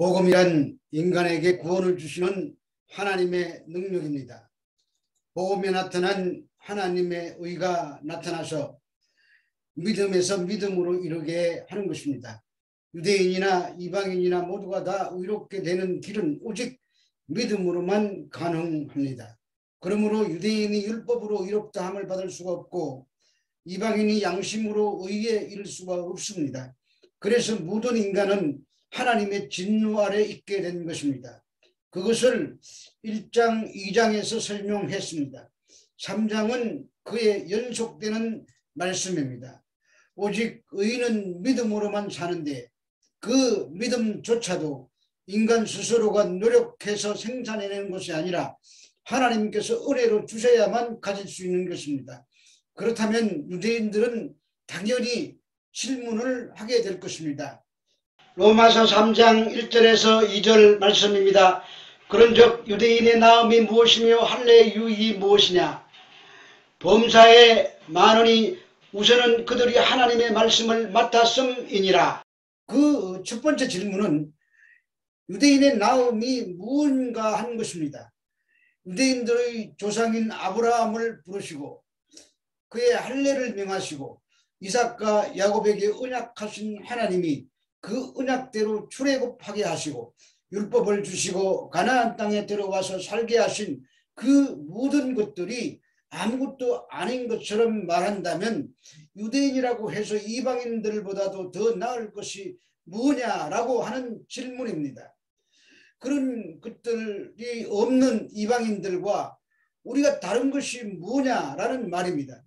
복음이란 인간에게 구원을 주시는 하나님의 능력입니다. 복음에 나타난 하나님의 의가 나타나서 믿음에서 믿음으로 이르게 하는 것입니다. 유대인이나 이방인이나 모두가 다 의롭게 되는 길은 오직 믿음으로만 가능합니다. 그러므로 유대인이 율법으로 의롭다 함을 받을 수가 없고 이방인이 양심으로 의에 이를 수가 없습니다. 그래서 모든 인간은 하나님의 진노 아래 있게 된 것입니다. 그것을 1장, 2장에서 설명했습니다. 3장은 그의 연속되는 말씀입니다. 오직 의인은 믿음으로만 사는데 그 믿음조차도 인간 스스로가 노력해서 생산해내는 것이 아니라 하나님께서 은혜로 주셔야만 가질 수 있는 것입니다. 그렇다면 유대인들은 당연히 질문을 하게 될 것입니다. 로마서 3장 1절에서 2절 말씀입니다. 그런즉 유대인의 나음이 무엇이며 할례의 유익이 무엇이냐? 범사에 많으니 우선은 그들이 하나님의 말씀을 맡았음이니라. 그 첫 번째 질문은 유대인의 나음이 무언가 하는 것입니다. 유대인들의 조상인 아브라함을 부르시고 그의 할례를 명하시고 이삭과 야곱에게 언약하신 하나님이 그 언약대로 출애굽하게 하시고 율법을 주시고 가나안 땅에 들어와서 살게 하신 그 모든 것들이 아무것도 아닌 것처럼 말한다면 유대인이라고 해서 이방인들보다도 더 나을 것이 뭐냐라고 하는 질문입니다. 그런 것들이 없는 이방인들과 우리가 다른 것이 뭐냐라는 말입니다.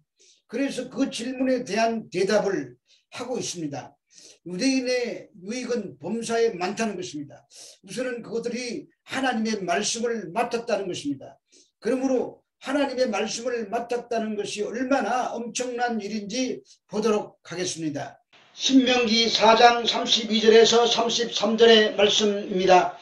그래서 그 질문에 대한 대답을 하고 있습니다. 유대인의 유익은 범사에 많다는 것입니다. 우선은 그것들이 하나님의 말씀을 맡았다는 것입니다. 그러므로 하나님의 말씀을 맡았다는 것이 얼마나 엄청난 일인지 보도록 하겠습니다. 신명기 4장 32절에서 33절의 말씀입니다.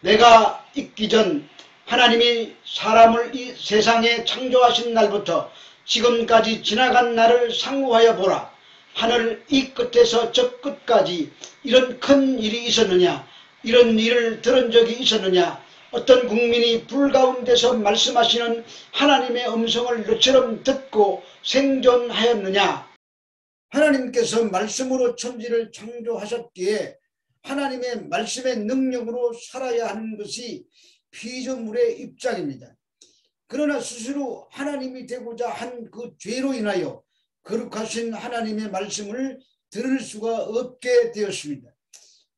내가 있기 전 하나님이 사람을 이 세상에 창조하신 날부터 지금까지 지나간 날을 상고하여 보라. 하늘 이 끝에서 저 끝까지 이런 큰 일이 있었느냐? 이런 일을 들은 적이 있었느냐? 어떤 국민이 불 가운데서 말씀하시는 하나님의 음성을 너처럼 듣고 생존하였느냐? 하나님께서 말씀으로 천지를 창조하셨기에 하나님의 말씀의 능력으로 살아야 하는 것이 피조물의 입장입니다. 그러나 스스로 하나님이 되고자 한 그 죄로 인하여 거룩하신 하나님의 말씀을 들을 수가 없게 되었습니다.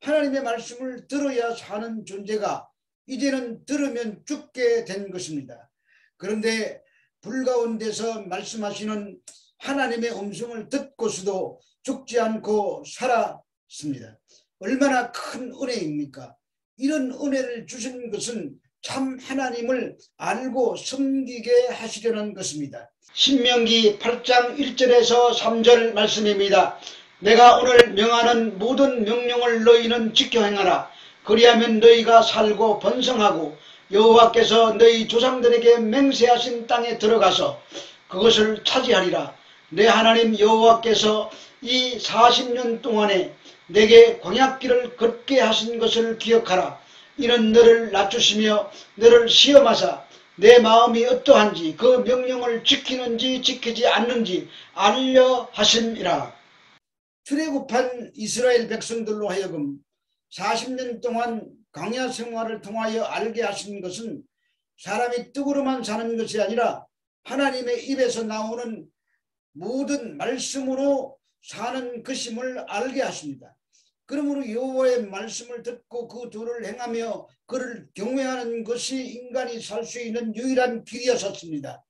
하나님의 말씀을 들어야 사는 존재가 이제는 들으면 죽게 된 것입니다. 그런데 불 가운데서 말씀하시는 하나님의 음성을 듣고서도 죽지 않고 살았습니다. 얼마나 큰 은혜입니까? 이런 은혜를 주신 것은 참 하나님을 알고 섬기게 하시려는 것입니다. 신명기 8장 1절에서 3절 말씀입니다. 내가 오늘 명하는 모든 명령을 너희는 지켜 행하라. 그리하면 너희가 살고 번성하고 여호와께서 너희 조상들에게 맹세하신 땅에 들어가서 그것을 차지하리라. 내 하나님 여호와께서 이 40년 동안에 내게 광야길을 걷게 하신 것을 기억하라. 이는 너를 낮추시며 너를 시험하사 내 마음이 어떠한지 그 명령을 지키는지 지키지 않는지 알려 하심이라. 출애굽한 이스라엘 백성들로 하여금 40년 동안 광야 생활을 통하여 알게 하신 것은 사람이 떡으로만 사는 것이 아니라 하나님의 입에서 나오는 모든 말씀으로 사는 것임을 알게 하십니다. 그러므로 여호와의 말씀을 듣고 그 도를 행하며 그를 경외하는 것이 인간이 살 수 있는 유일한 길이었습니다.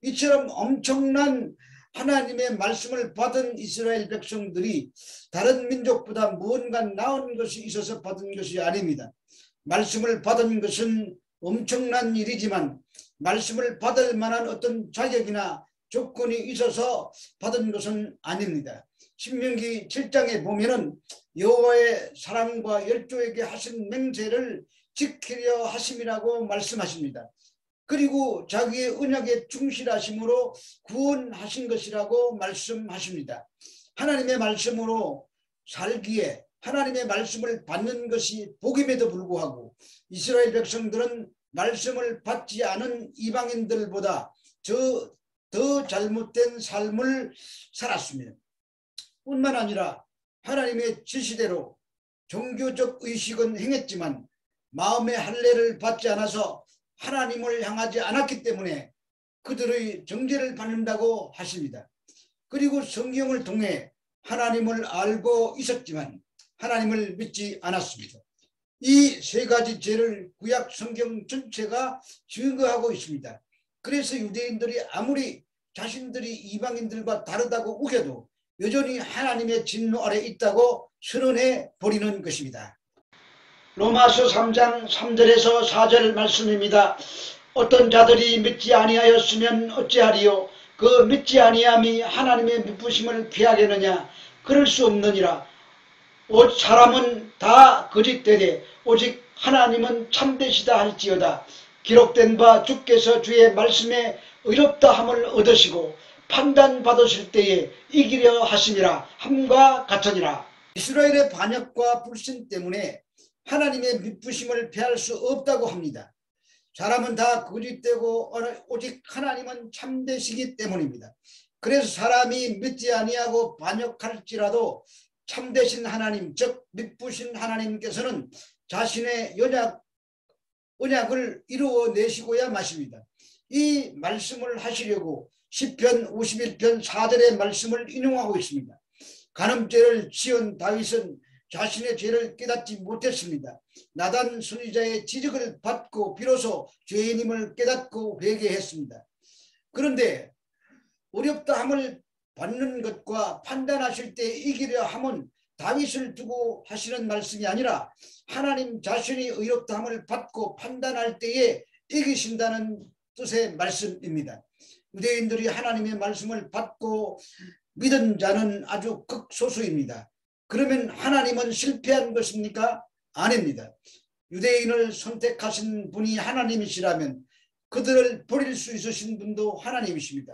이처럼 엄청난 하나님의 말씀을 받은 이스라엘 백성들이 다른 민족보다 무언가 나은 것이 있어서 받은 것이 아닙니다. 말씀을 받은 것은 엄청난 일이지만 말씀을 받을 만한 어떤 자격이나 조건이 있어서 받은 것은 아닙니다. 신명기 7장에 보면은 여호와의 사랑과 열조에게 하신 맹세를 지키려 하심이라고 말씀하십니다. 그리고 자기의 언약에 충실하심으로 구원하신 것이라고 말씀하십니다. 하나님의 말씀으로 살기에 하나님의 말씀을 받는 것이 복임에도 불구하고 이스라엘 백성들은 말씀을 받지 않은 이방인들보다 더 잘못된 삶을 살았습니다. 뿐만 아니라 하나님의 지시대로 종교적 의식은 행했지만 마음의 할례를 받지 않아서 하나님을 향하지 않았기 때문에 그들의 정죄를 받는다고 하십니다. 그리고 성경을 통해 하나님을 알고 있었지만 하나님을 믿지 않았습니다. 이 세 가지 죄를 구약 성경 전체가 증거하고 있습니다. 그래서 유대인들이 아무리 자신들이 이방인들과 다르다고 우겨도 여전히 하나님의 진노 아래 있다고 선언해 버리는 것입니다. 로마서 3장 3절에서 4절 말씀입니다. 어떤 자들이 믿지 아니하였으면 어찌하리요? 그 믿지 아니함이 하나님의 미쁘심을 피하겠느냐? 그럴 수 없느니라. 사람은 다 거짓되되 오직 하나님은 참되시다 할지어다. 기록된 바 주께서 주의 말씀에 의롭다 함을 얻으시고 판단받으실 때에 이기려 하심이라 함과 같으니라. 이스라엘의 반역과 불신 때문에 하나님의 미쁘심을 피할 수 없다고 합니다. 사람은 다 거짓되고 오직 하나님은 참되시기 때문입니다. 그래서 사람이 믿지 아니하고 반역할지라도 참되신 하나님, 즉 미쁘신 하나님께서는 자신의 언약을 이루어내시고야 마십니다. 이 말씀을 하시려고 시편 51편 4절의 말씀을 인용하고 있습니다. 간음죄를 지은 다윗은 자신의 죄를 깨닫지 못했습니다. 나단 선지자의 지적을 받고 비로소 죄인임을 깨닫고 회개했습니다. 그런데 어렵다 함을 받는 것과 판단하실 때 이기려 함은 다윗을 두고 하시는 말씀이 아니라 하나님 자신이 의롭다 함을 받고 판단할 때에 이기신다는 뜻의 말씀입니다. 유대인들이 하나님의 말씀을 받고 믿은 자는 아주 극소수입니다. 그러면 하나님은 실패한 것입니까? 아닙니다. 유대인을 선택하신 분이 하나님이시라면 그들을 버릴 수 있으신 분도 하나님이십니다.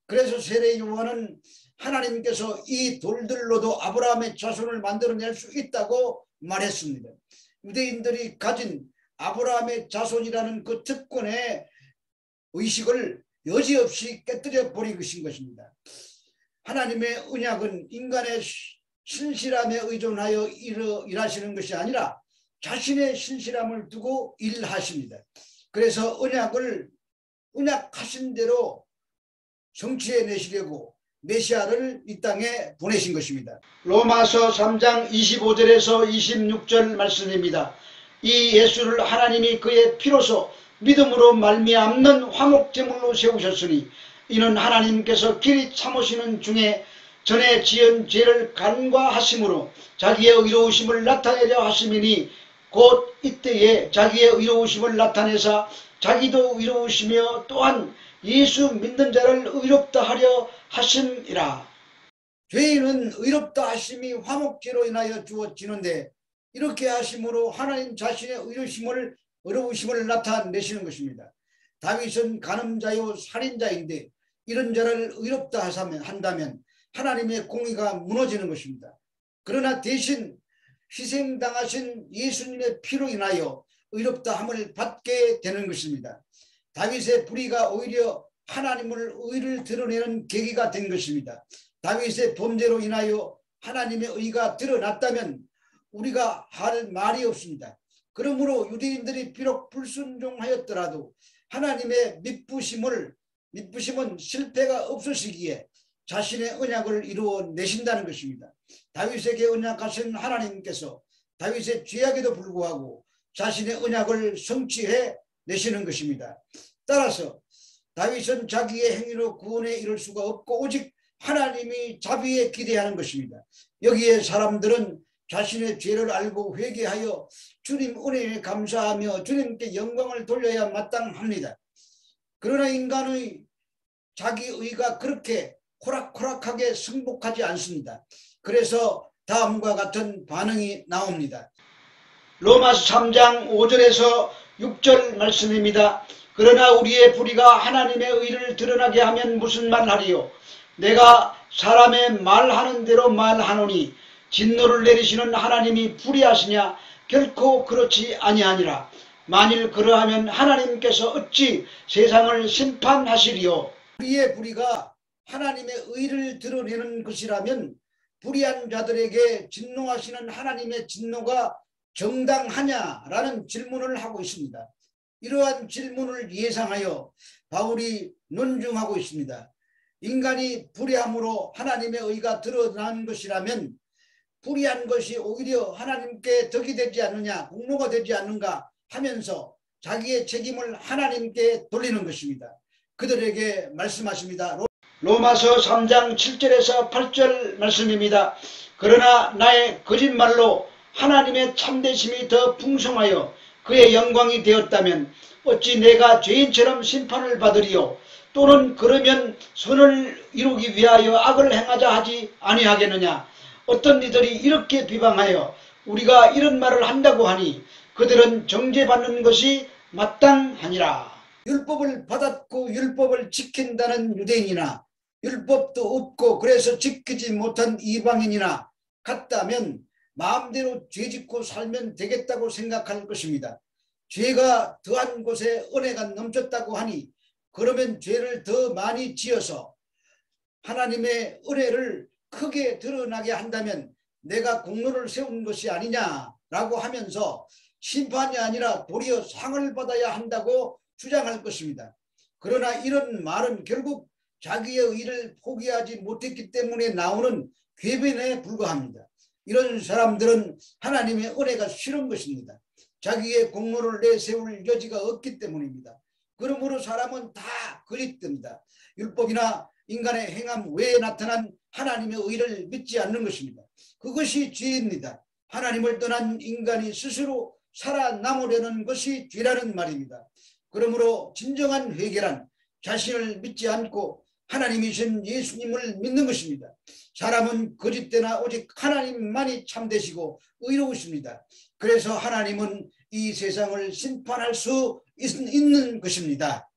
그래서 세례 요한은 하나님께서 이 돌들로도 아브라함의 자손을 만들어낼 수 있다고 말했습니다. 유대인들이 가진 아브라함의 자손이라는 그 특권의 의식을 여지없이 깨뜨려 버린 것입니다. 하나님의 언약은 인간의 신실함에 의존하여 일하시는 것이 아니라 자신의 신실함을 두고 일하십니다. 그래서 언약하신 대로 성취해내시려고 메시아를 이 땅에 보내신 것입니다. 로마서 3장 25절에서 26절 말씀입니다. 이 예수를 하나님이 그의 피로서 믿음으로 말미암는 화목제물로 세우셨으니 이는 하나님께서 길이 참으시는 중에 전에 지은 죄를 간과하심으로 자기의 의로우심을 나타내려 하심이니 곧 이때에 자기의 의로우심을 나타내사 자기도 의로우시며 또한 예수 믿는 자를 의롭다 하려 하심이라. 죄인은 의롭다 하심이 화목제로 인하여 주어지는데 이렇게 하심으로 하나님 자신의 의로우심을 나타내시는 것입니다. 다윗은 간음자요 살인자인데 이런 자를 의롭다 한다면 하나님의 공의가 무너지는 것입니다. 그러나 대신 희생당하신 예수님의 피로 인하여 의롭다 함을 받게 되는 것입니다. 다윗의 불의가 오히려 하나님을 의를 드러내는 계기가 된 것입니다. 다윗의 범죄로 인하여 하나님의 의가 드러났다면 우리가 할 말이 없습니다. 그러므로 유대인들이 비록 불순종하였더라도 하나님의 미쁘심은 실패가 없으시기에 자신의 언약을 이루어내신다는 것입니다. 다윗에게 언약하신 하나님께서 다윗의 죄악에도 불구하고 자신의 언약을 성취해 내시는 것입니다. 따라서 다윗은 자기의 행위로 구원에 이를 수가 없고 오직 하나님이 자비에 기대하는 것입니다. 여기에 사람들은 자신의 죄를 알고 회개하여 주님 은혜에 감사하며 주님께 영광을 돌려야 마땅합니다. 그러나 인간의 자기 의가 그렇게 호락호락하게 승복하지 않습니다. 그래서 다음과 같은 반응이 나옵니다. 로마서 3장 5절에서 6절 말씀입니다. 그러나 우리의 불의가 하나님의 의를 드러나게 하면 무슨 말하리요? 내가 사람의 말하는 대로 말하노니 진노를 내리시는 하나님이 불의하시냐? 결코 그렇지 아니하니라. 만일 그러하면 하나님께서 어찌 세상을 심판하시리요? 우리의 불의가 하나님의 의를 드러내는 것이라면 불의한 자들에게 진노하시는 하나님의 진노가 정당하냐라는 질문을 하고 있습니다. 이러한 질문을 예상하여 바울이 논증하고 있습니다. 인간이 불의함으로 하나님의 의가 드러난 것이라면 불의한 것이 오히려 하나님께 덕이 되지 않느냐, 공로가 되지 않는가 하면서 자기의 책임을 하나님께 돌리는 것입니다. 그들에게 말씀하십니다. 로마서 3장 7절에서 8절 말씀입니다. 그러나 나의 거짓말로 하나님의 참되심이 더 풍성하여 그의 영광이 되었다면 어찌 내가 죄인처럼 심판을 받으리요? 또는 그러면 선을 이루기 위하여 악을 행하자 하지 아니하겠느냐? 어떤 이들이 이렇게 비방하여 우리가 이런 말을 한다고 하니 그들은 정죄받는 것이 마땅하니라. 율법을 받았고 율법을 지킨다는 유대인이나 율법도 없고 그래서 지키지 못한 이방인이나 같다면 마음대로 죄짓고 살면 되겠다고 생각할 것입니다. 죄가 더한 곳에 은혜가 넘쳤다고 하니 그러면 죄를 더 많이 지어서 하나님의 은혜를 크게 드러나게 한다면 내가 공로를 세운 것이 아니냐라고 하면서 심판이 아니라 도리어 상을 받아야 한다고 주장할 것입니다. 그러나 이런 말은 결국 자기의 의를 포기하지 못했기 때문에 나오는 궤변에 불과합니다. 이런 사람들은 하나님의 은혜가 싫은 것입니다. 자기의 공로를 내세울 여지가 없기 때문입니다. 그러므로 사람은 다 거짓됩니다. 율법이나 인간의 행함 외에 나타난 하나님의 의를 믿지 않는 것입니다. 그것이 죄입니다. 하나님을 떠난 인간이 스스로 살아남으려는 것이 죄라는 말입니다. 그러므로 진정한 회개란 자신을 믿지 않고 하나님이신 예수님을 믿는 것입니다. 사람은 거짓되나 오직 하나님만이 참되시고 의로우십니다. 그래서 하나님은 이 세상을 심판할 수 있는 것입니다.